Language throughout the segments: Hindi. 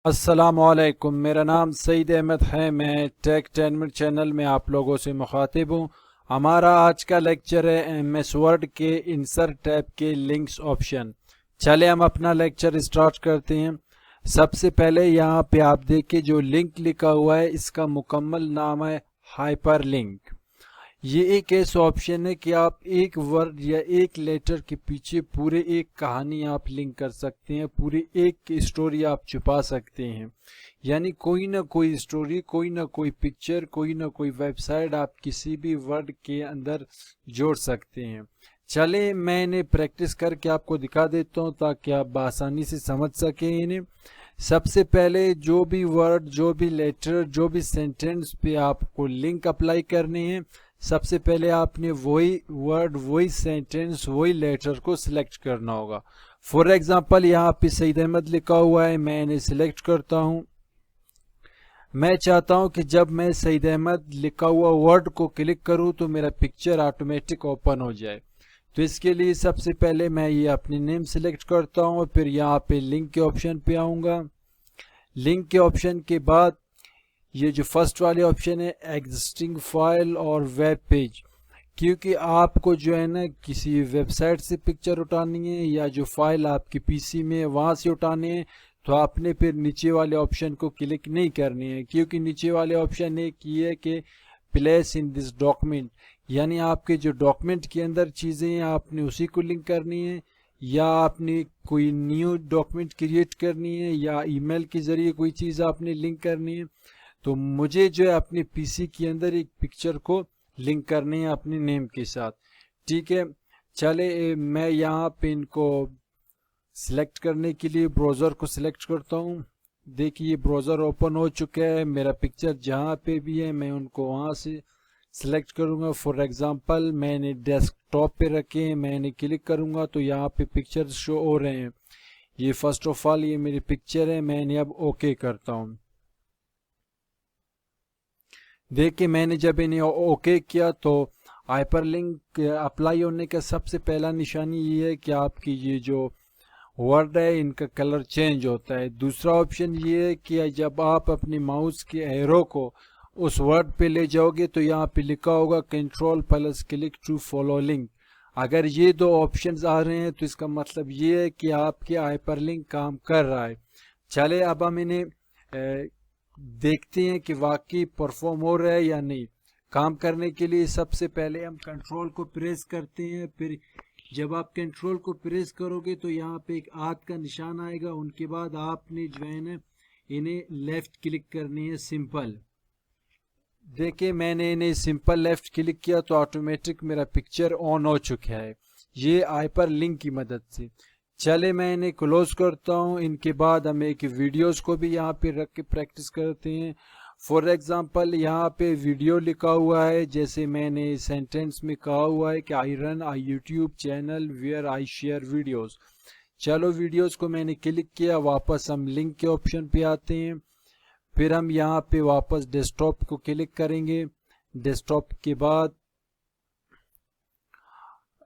अस्सलामुअलैकुम, मेरा नाम सईद अहमद है। मैं टेक 10 मिनट चैनल में आप लोगों से मुखातिब हूँ। हमारा आज का लेक्चर है एमएस वर्ड के इंसर्ट टैब के लिंक्स ऑप्शन। चले हम अपना लेक्चर स्टार्ट करते हैं। सबसे पहले यहाँ पे आप देखिए जो लिंक लिखा हुआ है, इसका मुकम्मल नाम है हाइपर लिंक। ये एक ऐसा ऑप्शन है कि आप एक वर्ड या एक लेटर के पीछे पूरे एक कहानी आप लिंक कर सकते हैं, पूरी एक स्टोरी आप छुपा सकते हैं। यानी कोई ना कोई स्टोरी, कोई ना कोई पिक्चर, कोई ना कोई वेबसाइट आप किसी भी वर्ड के अंदर जोड़ सकते हैं। चले मैं इन्हें प्रैक्टिस करके आपको दिखा देता हूँ ताकि आप आसानी से समझ सकें इन्हें। सबसे पहले जो भी वर्ड, जो भी लेटर, जो भी सेंटेंस पे आपको लिंक अप्लाई करने हैं, सबसे पहले आपने वही वर्ड, वही सेंटेंस, वही लेटर को सिलेक्ट करना होगा। फॉर एग्जांपल यहाँ पे सईद अहमद लिखा हुआ है, मैं इन्हें सिलेक्ट करता हूँ। मैं चाहता हूँ कि जब मैं सईद अहमद लिखा हुआ वर्ड को क्लिक करूँ तो मेरा पिक्चर ऑटोमेटिक ओपन हो जाए। तो इसके लिए सबसे पहले मैं ये अपनी नेम सिलेक्ट करता हूँ और फिर यहाँ पे लिंक के ऑप्शन पे आऊँगा। लिंक के ऑप्शन के बाद ये जो फर्स्ट वाले ऑप्शन है एग्जिस्टिंग फाइल और वेब पेज, क्योंकि आपको जो है ना किसी वेबसाइट से पिक्चर उठानी है या जो फाइल आपके पीसी में है वहाँ से उठानी है, तो आपने फिर नीचे वाले ऑप्शन को क्लिक नहीं करनी है, क्योंकि नीचे वाले ऑप्शन एक ये है कि प्लेस इन दिस डॉक्यूमेंट, यानी आपके जो डॉक्यूमेंट के अंदर चीज़ें हैं आपने उसी को लिंक करनी है, या आपने कोई न्यू डॉक्यूमेंट क्रिएट करनी है, या ईमेल के ज़रिए कोई चीज़ आपने लिंक करनी है। तो मुझे जो है अपने पीसी के अंदर एक पिक्चर को लिंक करनी है अपने नेम के साथ। ठीक है, चले मैं यहाँ पे इनको सिलेक्ट करने के लिए ब्राउज़र को सिलेक्ट करता हूँ। देखिए ब्राउज़र ओपन हो चुका है, मेरा पिक्चर जहाँ पे भी है मैं उनको वहाँ से सिलेक्ट करूँगा। फॉर एग्जांपल मैंने डेस्कटॉप पे रखे हैं, मैंने क्लिक करूँगा तो यहाँ पे पिक्चर शो हो रहे हैं। ये फर्स्ट ऑफ ऑल ये मेरी पिक्चर है, मैंने अब ओके करता हूँ। देखिए मैंने जब इन्हें ओके किया तो हाइपरलिंक अप्लाई होने का सबसे पहला निशानी ये है कि आपकी ये जो वर्ड है इनका कलर चेंज होता है। दूसरा ऑप्शन ये है कि जब आप अपने माउस के एरो को उस वर्ड पे ले जाओगे तो यहाँ पे लिखा होगा control plus click to follow link. अगर ये दो ऑप्शंस आ रहे हैं तो इसका मतलब ये है कि आपके हाइपरलिंक काम कर रहा है। चले अब हम इन्हें देखते हैं कि वाकई परफॉर्म हो रहा है या नहीं। काम करने के लिए सबसे पहले हम कंट्रोल को प्रेस करते हैं, फिर जब आप कंट्रोल को प्रेस करोगे तो यहाँ पे एक हाथ का निशान आएगा, उनके बाद आपने जो है ना इन्हें लेफ्ट क्लिक करनी है सिंपल। देखिए मैंने इन्हें सिंपल लेफ्ट क्लिक किया तो ऑटोमेटिक मेरा पिक्चर ऑन हो चुका है, ये हाइपर लिंक की मदद से। चले मैं इन्हें क्लोज करता हूँ। इनके बाद हम एक वीडियोस को भी यहाँ पे रख के प्रैक्टिस करते हैं। फॉर एग्जांपल यहाँ पे वीडियो लिखा हुआ है, जैसे मैंने सेंटेंस में कहा हुआ है कि I run a YouTube channel where I share videos. चलो वीडियोस को मैंने क्लिक किया, वापस हम लिंक के ऑप्शन पे आते हैं, फिर हम यहाँ पे वापस डेस्कटॉप को क्लिक करेंगे। डेस्कटॉप के बाद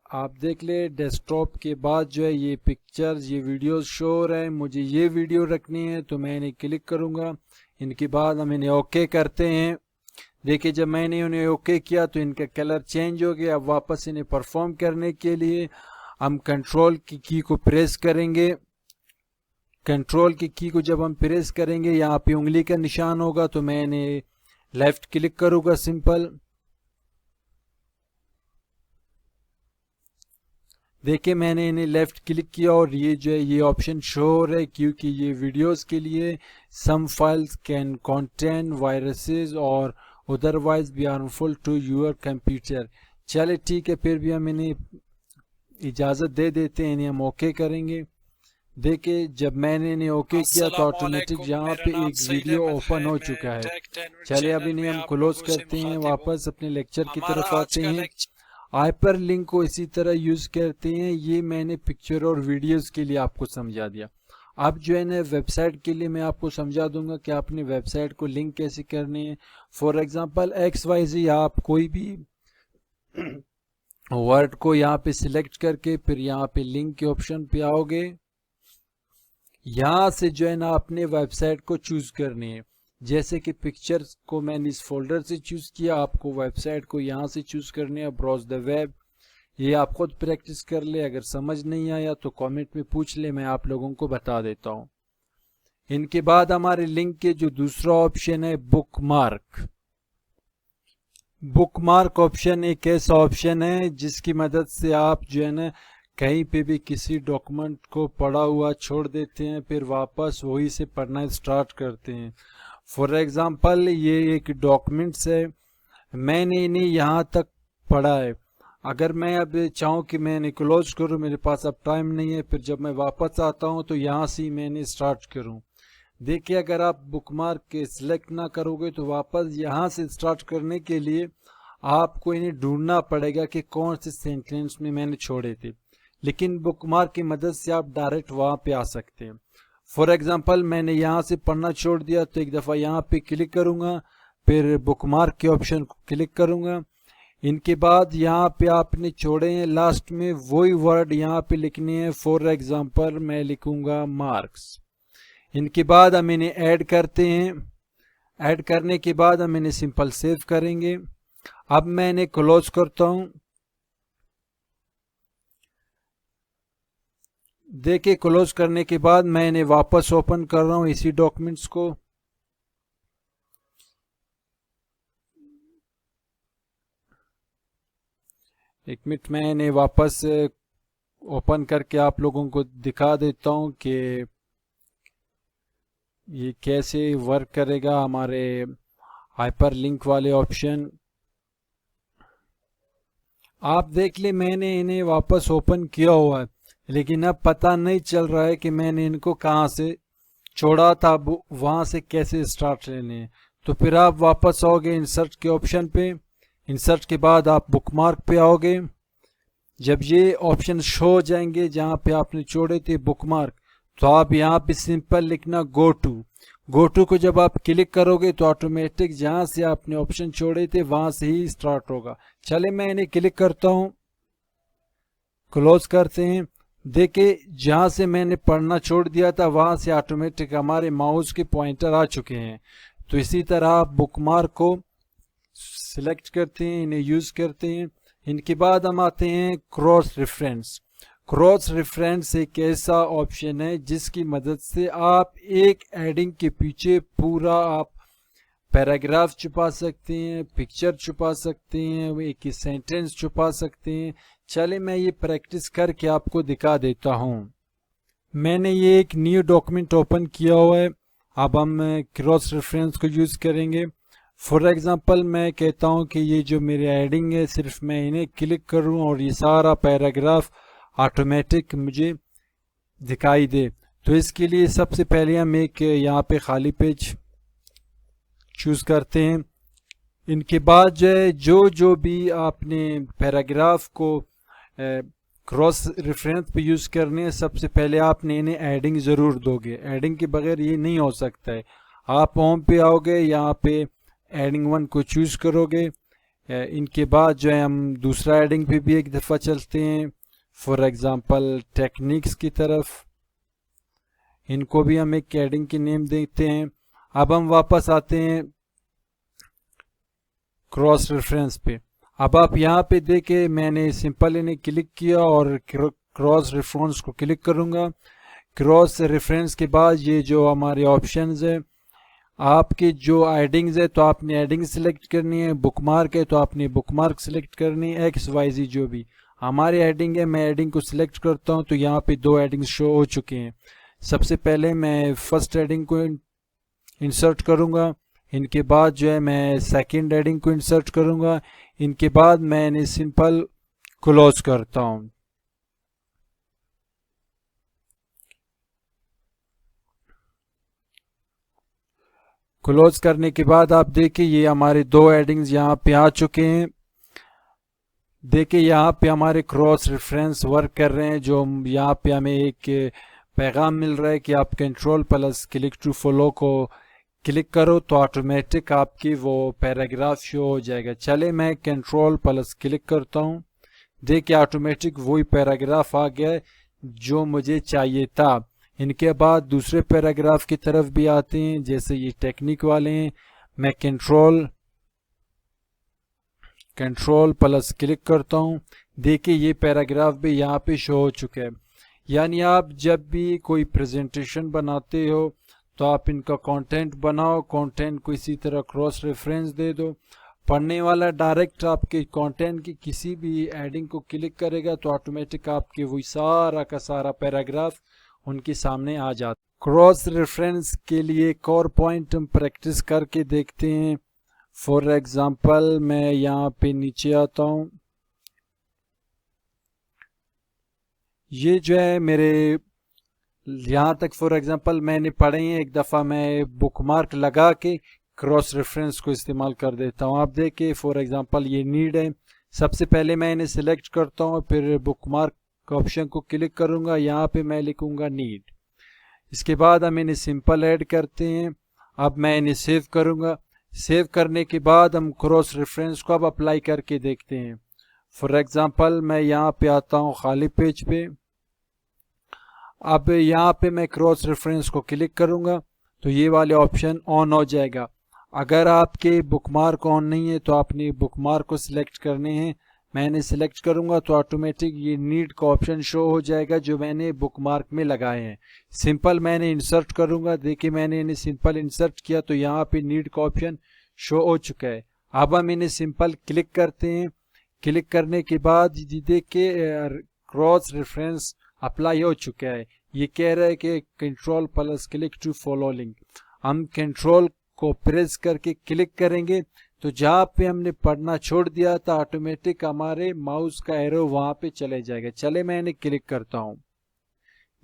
आप देख ले, डेस्कटॉप के बाद जो है ये पिक्चर्स, ये वीडियोस शो हो रहे हैं। मुझे ये वीडियो रखनी है तो मैं इन्हें क्लिक करूँगा। इनके बाद हम इन्हें ओके करते हैं। देखिए जब मैंने उन्हें ओके किया तो इनका कलर चेंज हो गया। अब वापस इन्हें परफॉर्म करने के लिए हम कंट्रोल की की को प्रेस करेंगे। कंट्रोल की की को जब हम प्रेस करेंगे यहाँ पे उंगली का निशान होगा तो मैं इन्हें लेफ्ट क्लिक करूँगा सिंपल। देखिए मैंने इन्हें लेफ्ट क्लिक किया और ये जो है ये ऑप्शन शो हो रहा है, क्योंकि ये वीडियोस के लिए some files can contain viruses और otherwise be harmful to your computer. चले ठीक है, फिर भी हम इन्हें इजाज़त दे देते हैं, इन्हें हम ओके करेंगे। देखिए जब मैंने इन्हें ओके किया तो ऑटोमेटिक यहाँ पे एक वीडियो ओपन हो चुका है। चले अब इन्हें हम क्लोज करते हैं, वापस अपने लेक्चर की तरफ आते हैं। हाइपर लिंक को इसी तरह यूज करते हैं। ये मैंने पिक्चर और वीडियोस के लिए आपको समझा दिया। अब जो है ना वेबसाइट के लिए मैं आपको समझा दूंगा कि आपने वेबसाइट को लिंक कैसे करनी है। फॉर एग्जांपल XYZ आप कोई भी वर्ड को यहाँ पे सिलेक्ट करके फिर यहाँ पे लिंक के ऑप्शन पे आओगे। यहाँ से जो है ना अपने वेबसाइट को चूज करनी है। जैसे कि पिक्चर्स को मैंने इस फोल्डर से चूज किया, आपको वेबसाइट को यहाँ से चूज करनी है, ब्राउज द वेब। ये आप खुद प्रैक्टिस कर ले, अगर समझ नहीं आया तो कमेंट में पूछ ले, मैं आप लोगों को बता देता हूँ। इनके बाद हमारे लिंक के जो दूसरा ऑप्शन है बुकमार्क। बुकमार्क ऑप्शन एक ऐसा ऑप्शन है जिसकी मदद से आप जो है ना कहीं पे भी किसी डॉक्यूमेंट को पढ़ा हुआ छोड़ देते हैं, फिर वापस वही से पढ़ना स्टार्ट करते हैं। फॉर एग्जांपल ये एक डॉक्यूमेंट्स है, मैंने इन्हें यहाँ तक पढ़ा है, अगर मैं अब चाहूँ कि मैंने क्लोज करूँ, मेरे पास अब टाइम नहीं है, फिर जब मैं वापस आता हूँ तो यहाँ से मैंने स्टार्ट करूँ। देखिए अगर आप बुकमार्क के सिलेक्ट ना करोगे तो वापस यहाँ से स्टार्ट करने के लिए आपको इन्हें ढूंढना पड़ेगा कि कौन से सेंटेंस में मैंने छोड़े थे, लेकिन बुकमार्क की मदद से आप डायरेक्ट वहाँ पे आ सकते हैं। फॉर एग्जांपल मैंने यहाँ से पढ़ना छोड़ दिया तो एक दफ़ा यहाँ पे क्लिक करूँगा, फिर बुकमार्क के ऑप्शन को क्लिक करूँगा। इनके बाद यहाँ पे आपने छोड़े हैं लास्ट में वही वर्ड यहाँ पे लिखने हैं। फॉर एग्जांपल मैं लिखूँगा मार्क्स। इनके बाद हम इन्हें ऐड करते हैं। ऐड करने के बाद हम इन्हें सिंपल सेव करेंगे। अब मैं इन्हें क्लोज करता हूँ। देखिए क्लोज करने के बाद मैं इन्हें वापस ओपन कर रहा हूँ इसी डॉक्यूमेंट्स को। एक मिनट मैं इन्हें वापस ओपन करके आप लोगों को दिखा देता हूँ कि ये कैसे वर्क करेगा हमारे हाइपर लिंक वाले ऑप्शन। आप देख ले मैंने इन्हें वापस ओपन किया हुआ है, लेकिन अब पता नहीं चल रहा है कि मैंने इनको कहाँ से छोड़ा था, वहाँ से कैसे स्टार्ट लेने हैं। तो फिर आप वापस आओगे इंसर्ट के ऑप्शन पे। इंसर्ट के बाद आप बुकमार्क पे आओगे। जब ये ऑप्शन शो हो जाएंगे जहाँ पे आपने छोड़े थे बुकमार्क, तो आप यहाँ पे सिंपल लिखना गो टू। गो टू को जब आप क्लिक करोगे तो ऑटोमेटिक जहाँ से आपने ऑप्शन छोड़े थे वहां से ही स्टार्ट होगा। चले मैं इन्हें क्लिक करता हूँ, क्लोज करते हैं। देखिए जहाँ से मैंने पढ़ना छोड़ दिया था वहां से ऑटोमेटिक हमारे माउस के पॉइंटर आ चुके हैं। तो इसी तरह आप बुकमार्क को सिलेक्ट करते हैं, इन्हें यूज करते हैं। इनके बाद हम आते हैं क्रॉस रेफरेंस। क्रॉस रेफरेंस एक ऐसा ऑप्शन है जिसकी मदद से आप एक हेडिंग के पीछे पूरा आप पैराग्राफ छुपा सकते हैं, पिक्चर छुपा सकते हैं, एक सेंटेंस छुपा सकते हैं। चले मैं ये प्रैक्टिस करके आपको दिखा देता हूँ। मैंने ये एक न्यू डॉक्यूमेंट ओपन किया हुआ है। अब हम क्रॉस रेफरेंस को यूज करेंगे। फॉर एग्जांपल मैं कहता हूँ कि ये जो मेरी हेडिंग है सिर्फ मैं इन्हें क्लिक करूँ और ये सारा पैराग्राफ ऑटोमेटिक मुझे दिखाई दे। तो इसके लिए सबसे पहले हम एक यहाँ पे खाली पेज चूज करते हैं। इनके बाद जो भी आपने पैराग्राफ को क्रॉस रेफरेंस पे यूज करने हैं, सबसे पहले आपने इन्हें एडिंग जरूर दोगे। एडिंग के बगैर ये नहीं हो सकता है। आप होम पे आओगे, यहाँ पे एडिंग 1 को चूज करोगे। इनके बाद जो है हम दूसरा एडिंग पे भी एक दफ़ा चलते हैं। फॉर एग्जांपल टेक्निक्स की तरफ, इनको भी हम एक एडिंग की नेम देते हैं। अब हम वापस आते हैं क्रॉस रेफरेंस पे। अब आप यहाँ पे देखे मैंने सिंपल इन्हें क्लिक किया और क्रॉस रेफरेंस को क्लिक करूंगा। क्रॉस रेफरेंस के बाद ये जो हमारे ऑप्शंस है, आपके जो एडिंग्स है तो आपने एडिंग सिलेक्ट करनी है, बुकमार्क है तो आपने बुकमार्क सिलेक्ट करनी है, XYZ जो भी हमारी एडिंग है। मैं एडिंग को सिलेक्ट करता हूं तो यहाँ पे 2 एडिंग शो हो चुके हैं। सबसे पहले मैं फर्स्ट एडिंग को इंसर्ट करूंगा। इनके बाद जो है मैं सेकंड एडिंग को इंसर्ट करूंगा। इनके बाद मैं इन्हें सिंपल क्लोज करता हूं। क्लोज करने के बाद आप देखिए ये हमारे 2 एडिंग्स यहाँ पे आ चुके हैं। देखिए यहाँ पे हमारे क्रॉस रेफरेंस वर्क कर रहे हैं। जो यहाँ पे हमें एक पैगाम मिल रहा है कि आप control plus click to follow को क्लिक करो तो ऑटोमेटिक आपकी वो पैराग्राफ शो हो जाएगा। चले मैं कंट्रोल प्लस क्लिक करता हूँ। देखिए ऑटोमेटिक वही पैराग्राफ आ गया जो मुझे चाहिए था। इनके बाद दूसरे पैराग्राफ की तरफ भी आते हैं, जैसे ये टेक्निक वाले हैं। मैं कंट्रोल प्लस क्लिक करता हूँ। देखिए ये पैराग्राफ भी यहाँ पे शो हो चुका है। यानी आप जब भी कोई प्रेजेंटेशन बनाते हो तो आप इनका कंटेंट बनाओ, कंटेंट को इसी तरह क्रॉस रेफरेंस दे दो। पढ़ने वाला डायरेक्ट आपके कंटेंट की किसी भी एडिंग को क्लिक करेगा तो ऑटोमेटिक आपके वही सारा का सारा पैराग्राफ उनके सामने आ जाता। क्रॉस रेफरेंस के लिए एक और पॉइंट हम प्रैक्टिस करके देखते हैं। फॉर एग्जांपल मैं यहाँ पे नीचे आता हूँ। ये जो है मेरे यहाँ तक फॉर एग्जांपल मैंने पढ़े हैं, एक दफ़ा मैं बुकमार्क लगा के क्रॉस रेफरेंस को इस्तेमाल कर देता हूँ। आप देखिए फॉर एग्जांपल ये नीड है, सबसे पहले मैं इन्हें सिलेक्ट करता हूँ, फिर बुकमार्क ऑप्शन को क्लिक करूँगा, यहाँ पे मैं लिखूँगा नीड। इसके बाद हम इन्हें सिंपल ऐड करते हैं। अब मैं इन्हें सेव करूँगा। सेव करने के बाद हम क्रॉस रेफरेंस को अब अप्लाई करके देखते हैं। फॉर एग्जांपल मैं यहाँ पे आता हूँ खाली पेज पे। अब यहाँ पे मैं क्रॉस रेफरेंस को क्लिक करूँगा तो ये वाले ऑप्शन ऑन हो जाएगा। अगर आपके बुकमार्क ऑन नहीं है तो आपने बुकमार्क को सिलेक्ट करने हैं। मैंने सिलेक्ट करूँगा तो ऑटोमेटिक ये नीड का ऑप्शन शो हो जाएगा जो मैंने बुकमार्क में लगाए हैं। सिंपल मैंने इंसर्ट करूँगा। देखिए मैंने इन्हें सिंपल इंसर्ट किया तो यहाँ पे नीड का ऑप्शन शो हो चुका है। अब हम इन्हें सिंपल क्लिक करते हैं। क्लिक करने के बाद देखिए क्रॉस रेफरेंस अप्लाई हो चुका है। ये कह रहा है कि control plus click to follow link. हम कंट्रोल को प्रेस करके क्लिक करेंगे तो जहाँ पे हमने पढ़ना छोड़ दिया था ऑटोमेटिक हमारे माउस का एरो वहाँ पे चले जाएगा। चले मैं इन्हें क्लिक करता हूँ।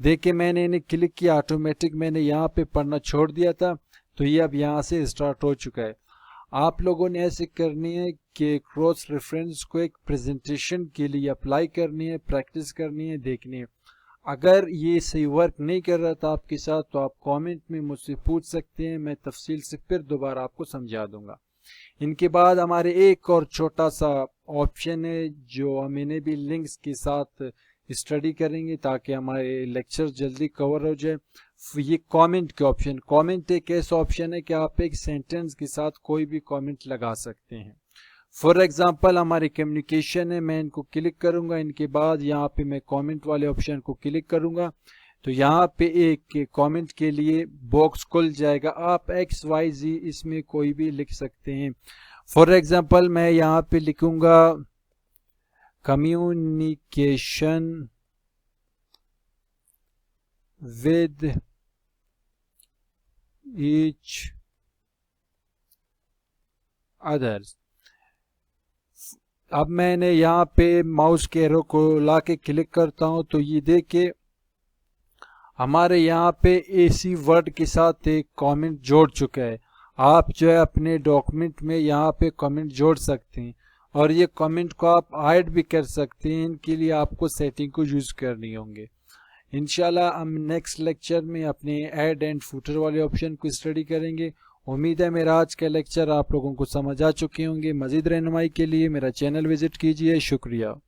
देखिए मैंने इन्हें क्लिक किया, ऑटोमेटिक मैंने यहाँ पे पढ़ना छोड़ दिया था तो ये अब यहाँ से स्टार्ट हो चुका है। आप लोगों ने ऐसे करनी है कि क्रॉस रेफरेंस को एक प्रेजेंटेशन के लिए अप्लाई करनी है, प्रैक्टिस करनी है, देखनी है। अगर ये सही वर्क नहीं कर रहा था आपके साथ तो आप कमेंट में मुझसे पूछ सकते हैं, मैं तफसील से फिर दोबारा आपको समझा दूंगा। इनके बाद हमारे एक और छोटा सा ऑप्शन है जो हम इन्हें भी लिंक्स के साथ स्टडी करेंगे ताकि हमारे लेक्चर जल्दी कवर हो जाए। ये कमेंट के ऑप्शन, कमेंट एक ऐसा ऑप्शन है कि आप एक सेंटेंस के साथ कोई भी कमेंट लगा सकते हैं। फॉर एग्जांपल हमारी कम्युनिकेशन है, मैं इनको क्लिक करूंगा। इनके बाद यहाँ पे मैं कमेंट वाले ऑप्शन को क्लिक करूंगा तो यहाँ पे एक कमेंट के लिए बॉक्स खुल जाएगा। आप XYZ इसमें कोई भी लिख सकते हैं। फॉर एग्जांपल मैं यहाँ पे लिखूंगा कम्युनिकेशन विद ईच अदर्स। अब मैंने यहाँ पे माउस के एरो को लाके क्लिक करता हूँ तो ये देखिए हमारे यहाँ पे AC वर्ड के साथ एक कमेंट जोड़ चुका है। आप जो है अपने डॉक्यूमेंट में यहाँ पे कमेंट जोड़ सकते हैं और ये कमेंट को आप हाइड भी कर सकते हैं। इनके लिए आपको सेटिंग को यूज़ करनी होंगे। इंशाल्लाह हम नेक्स्ट लेक्चर में अपने ऐड एंड फुटर वाले ऑप्शन को स्टडी करेंगे। उम्मीद है मेरा आज का लेक्चर आप लोगों को समझ आ चुके होंगे। मज़ीद रहनुमाई के लिए मेरा चैनल विजिट कीजिए। शुक्रिया।